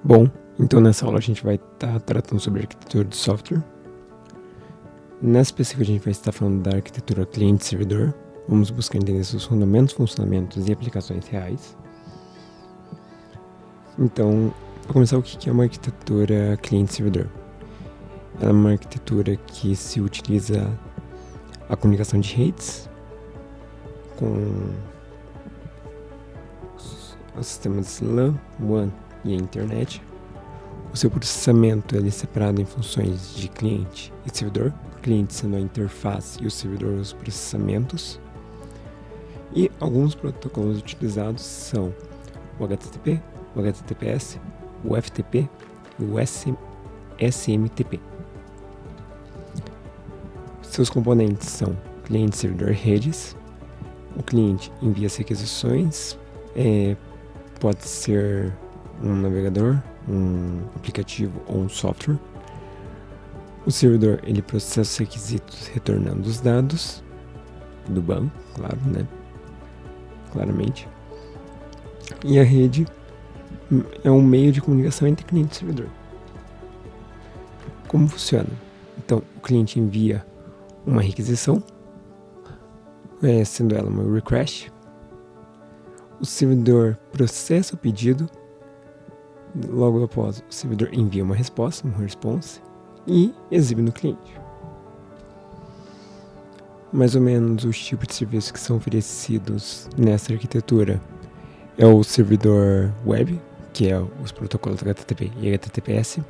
Bom, então nessa aula a gente vai estar tratando sobre arquitetura de software. Nessa específica a gente vai estar falando da arquitetura cliente-servidor. Vamos buscar entender seus fundamentos, funcionamentos e aplicações reais. Então, para começar, o que é uma arquitetura cliente-servidor? Ela é uma arquitetura que se utiliza a comunicação de redes com os sistemas LAN, WAN e a internet. O seu processamento é separado em funções de cliente e servidor, o cliente sendo a interface e o servidor os processamentos. E alguns protocolos utilizados são o HTTP, o HTTPS, o FTP e o SMTP. Seus componentes são cliente, servidor, redes. O cliente envia as requisições, pode ser um navegador, um aplicativo ou um software. O servidor ele processa os requisitos retornando os dados do banco, claro, né? Claramente. E a rede é um meio de comunicação entre cliente e servidor. Como funciona? Então, o cliente envia uma requisição, sendo ela uma request. O servidor processa o pedido. Logo após, o servidor envia uma resposta, um response, e exibe no cliente. Mais ou menos os tipos de serviços que são oferecidos nessa arquitetura é o servidor web, que é os protocolos HTTP e HTTPS,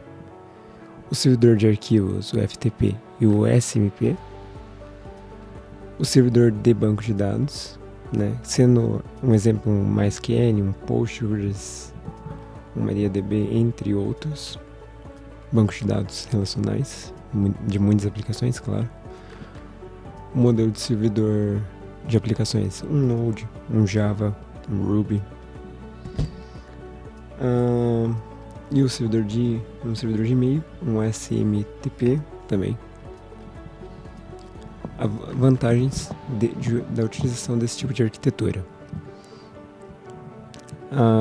o servidor de arquivos, o FTP e o SMP, o servidor de banco de dados, né, sendo um exemplo um MySQL, um Postgres, um MariaDB, entre outros, bancos de dados relacionais, de muitas aplicações, claro. O modelo de servidor de aplicações, um Node, um Java, um Ruby. E um servidor de e-mail, um SMTP também. Vantagens da utilização desse tipo de arquitetura.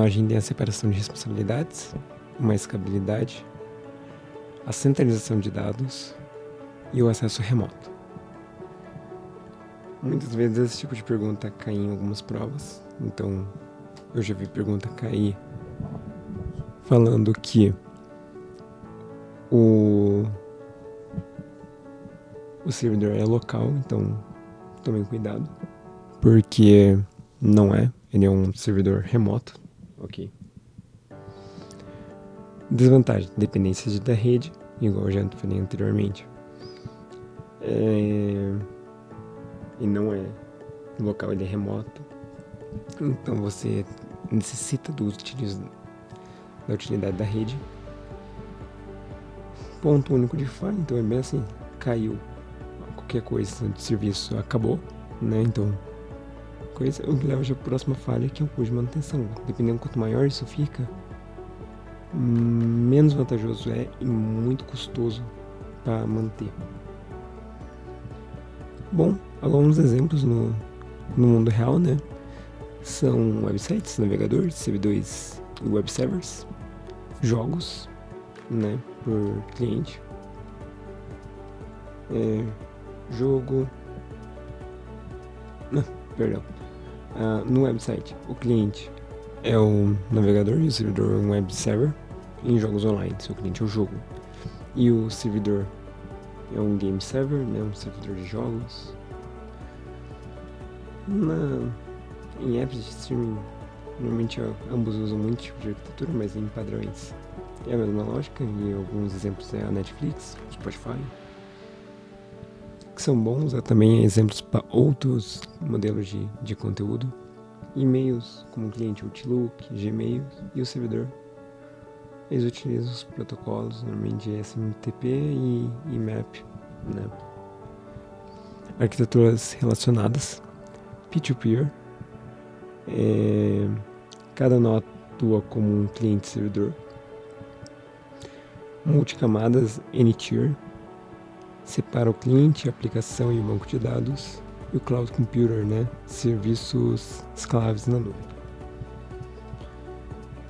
A gente tem a separação de responsabilidades, uma escalabilidade, a centralização de dados e o acesso remoto. Muitas vezes esse tipo de pergunta cai em algumas provas, então eu já vi pergunta cair falando que o servidor é local, então tomem cuidado, porque não é, ele é um servidor remoto, ok? Desvantagem, dependências da rede, igual eu já falei anteriormente. E não é local, ele é remoto, então você necessita da utilidade da rede. Ponto único de falha, então é bem assim, caiu qualquer coisa de serviço, acabou, né? Então, o que leva já para a próxima falha, que é o custo de manutenção. Dependendo quanto maior isso fica, menos vantajoso é e muito custoso para manter. Bom, alguns exemplos no mundo real, né? São websites, navegadores, servidores e web servers, jogos, né? Por cliente. No website, o cliente é o navegador e o servidor é um web server. Em jogos online, seu cliente é o jogo. E o servidor é um game server, né, um servidor de jogos. Em apps de streaming, normalmente ambos usam muito tipo de arquitetura, mas em padrões é a mesma lógica. E alguns exemplos é a Netflix, o Spotify, que são bons. Há também exemplos para outros modelos de conteúdo. E-mails, como cliente Outlook, Gmail, e o servidor. Eles utilizam os protocolos, normalmente SMTP e IMAP, né? Arquiteturas relacionadas, peer-to-peer. Cada nó atua como um cliente-servidor. Multicamadas, N-tier. Separa o cliente, a aplicação e o banco de dados. E o Cloud Computer, né? Serviços escaláveis na nuvem.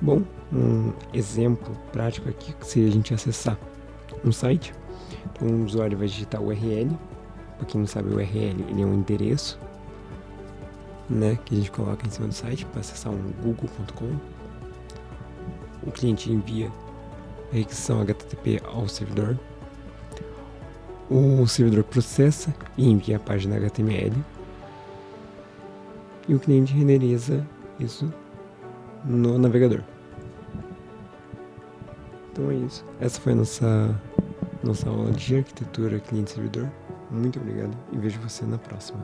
Bom, um exemplo prático aqui, se a gente acessar um site, então o usuário vai digitar o URL. Para quem não sabe, o URL ele é um endereço, né, que a gente coloca em cima do site para acessar um google.com. O cliente envia a requisição HTTP ao servidor. O servidor processa e envia a página HTML. E o cliente renderiza isso no navegador. Então é isso. Essa foi a nossa aula de arquitetura cliente-servidor. Muito obrigado e vejo você na próxima.